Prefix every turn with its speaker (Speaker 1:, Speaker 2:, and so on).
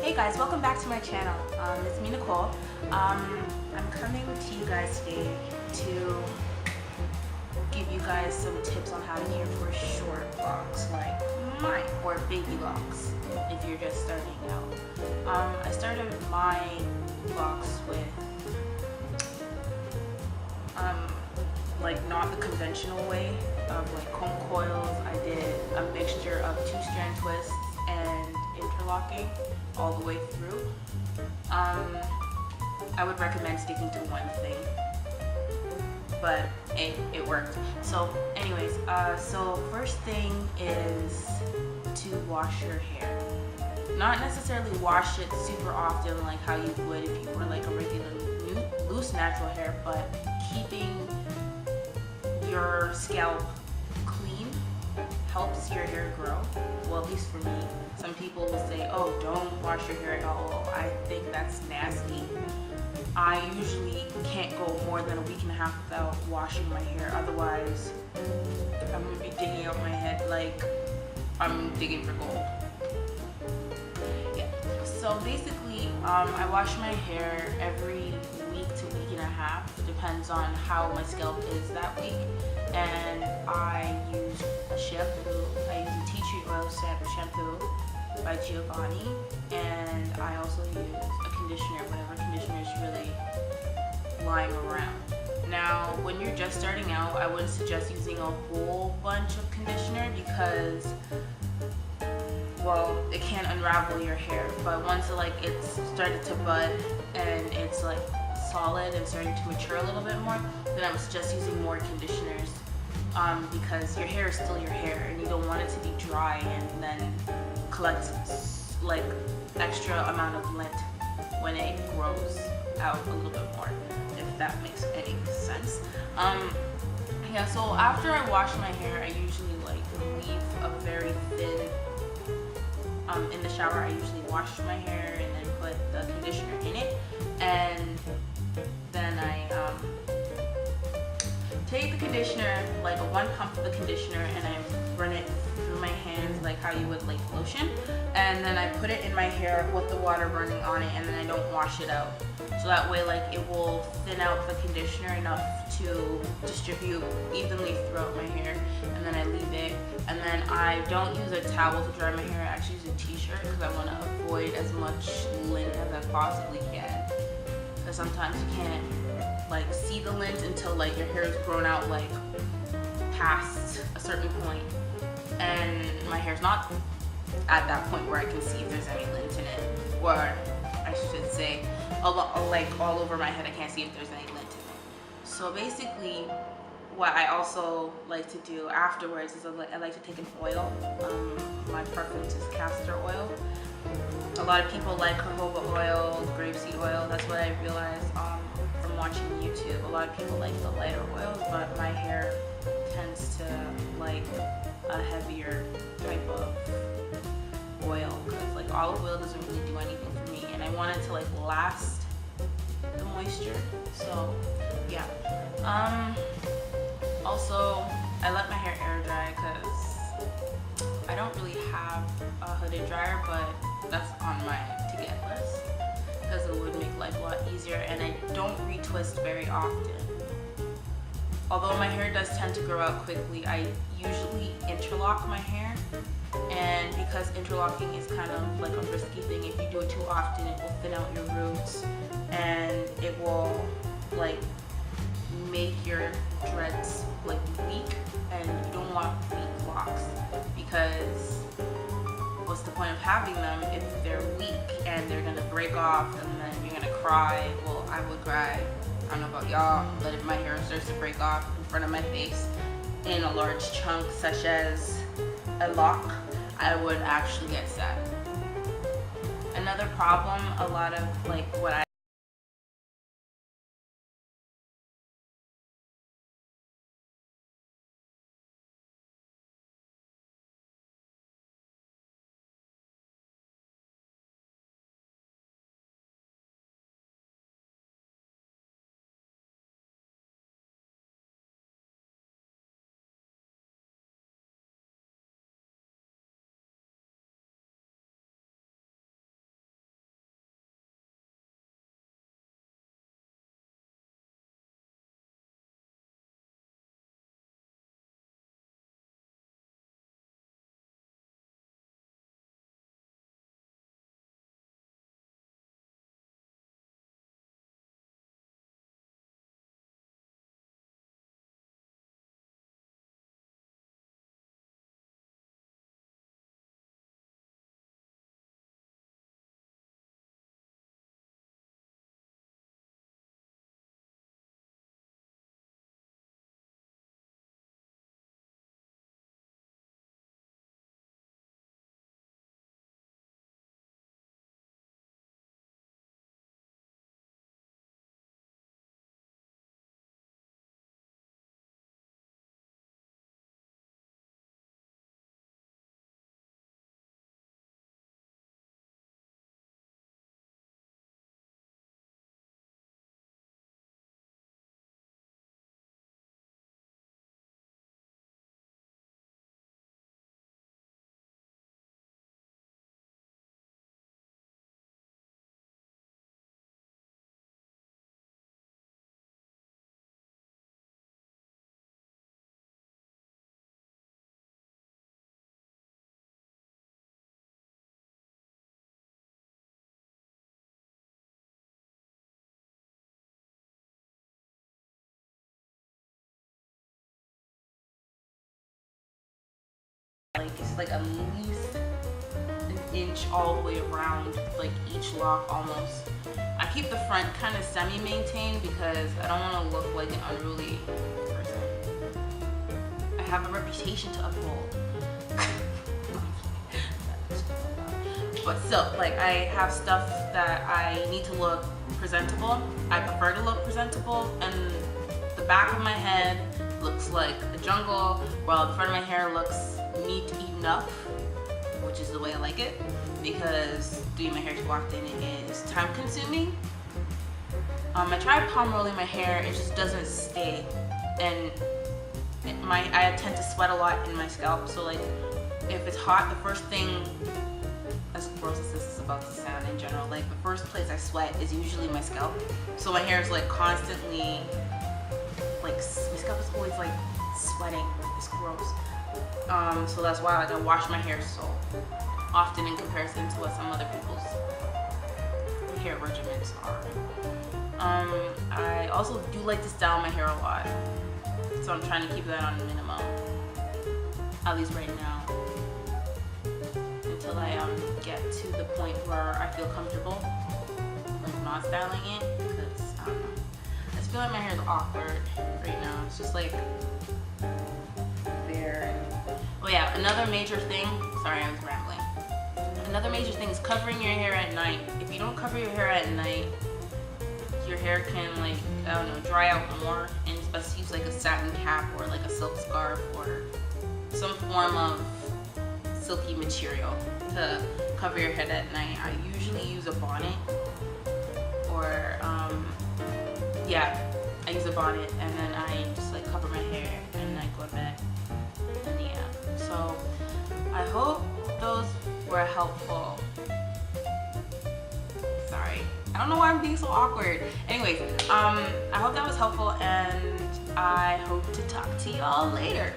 Speaker 1: Hey guys, welcome back to my channel. It's me, Nicole. I'm coming to you guys today to give you guys some tips on how to care for short locks like mine, or baby locks if you're just starting out. I started my locks with like not the conventional way of like comb coils. I did a mixture of 2-strand twists and interlocking all the way through. I would recommend sticking to one thing, but it worked. So anyways, so first thing is to wash your hair. Not necessarily wash it super often like how you would if you were like a regular loose natural hair, but keeping your scalp clean helps your hair grow. Well, at least for me. Some people will say, oh, don't wash your hair at all. I think that's nasty. I usually can't go more than a week and a half without washing my hair. Otherwise, I'm gonna be digging out my head like I'm digging for gold. Yeah. So basically, I wash my hair every week to week and a half. Depends on how my scalp is that week. And I use a shampoo. I use a tea tree oil shampoo by Giovanni, and I also use a conditioner, whatever conditioner is really lying around. Now, when you're just starting out, I wouldn't suggest using a whole bunch of conditioner because, well, it can unravel your hair. But once it's started to bud and it's like solid and starting to mature a little bit more, then I would suggest using more conditioners, because your hair is still your hair and you don't want it to be dry and then collect like extra amount of lint when it grows out a little bit more, if that makes any sense. Yeah, so after I wash my hair, I usually like leave a very thin, in the shower I usually wash my hair and then put the conditioner in it, and then I take the conditioner, like a 1 pump of the conditioner, and I run it through my hands like how you would like lotion, and then I put it in my hair with the water running on it, and then I don't wash it out. So that way like it will thin out the conditioner enough to distribute evenly throughout my hair, and then I leave it. And then I don't use a towel to dry my hair. I actually use a t-shirt because I want to avoid as much lint as I possibly can, because sometimes you can't like see the lint until like your hair is grown out like past a certain point, and my hair's not at that point where I can see if there's any lint in it, or I should say like all over my head I can't see if there's any lint in it. So basically what I also like to do afterwards is I like to take an oil. My preference is castor oil. A lot of people like jojoba oil, grapeseed oil. That's what I realized from watching YouTube. A lot of people like the lighter oils, but my hair tends to like a heavier type of oil, because like olive oil doesn't really do anything for me, and I want it to like last the moisture. So yeah. Also, I let my hair air dry because I don't really have a hooded dryer, but that's on my to-get list because it would make life a lot easier, and I don't retwist very often. Although my hair does tend to grow out quickly, I usually interlock my hair, and because interlocking is kind of like a risky thing, if you do it too often it will thin out your roots and it will like make your dreads like weak, and you don't want weak locks, because what's the point of having them if they're weak and they're gonna break off and then you're gonna cry? Well, I would cry. I don't know about y'all, but if my hair starts to break off in front of my face in a large chunk such as a lock, I would actually get sad. Another problem, a lot of like what I like at least an inch all the way around, like each lock almost. I keep the front kind of semi-maintained because I don't want to look like an unruly person. I have a reputation to uphold. But still, like, I have stuff that I need to look presentable. I prefer to look presentable, and the back of my head looks like a jungle, while the front of my hair looks neat enough, which is the way I like it, because doing my hair too often is time consuming. I try palm rolling my hair, it just doesn't stay, and I tend to sweat a lot in my scalp, so like if it's hot, the first thing, as gross as this is about to sound in general, like the first place I sweat is usually my scalp. So my hair is like constantly, like my scalp is always like sweating. It's gross. So that's why like I wash my hair so often in comparison to what some other people's hair regimens are. I also do like to style my hair a lot, so I'm trying to keep that on minimum, at least right now, until I get to the point where I feel comfortable like not styling it, because I don't know, I just feel like my hair is awkward right now. It's just like there. Oh yeah, another major thing, sorry I was rambling, another major thing is covering your hair at night. If you don't cover your hair at night, your hair can, like, I don't know, dry out more, and it's best to use like a satin cap or like a silk scarf or some form of silky material to cover your head at night. I usually use a bonnet, or yeah, I use a bonnet, and then I just like cover my hair and I go to bed. And yeah, so I hope those were helpful. Sorry, I don't know why I'm being so awkward. Anyways, I hope that was helpful, and I hope to talk to y'all later.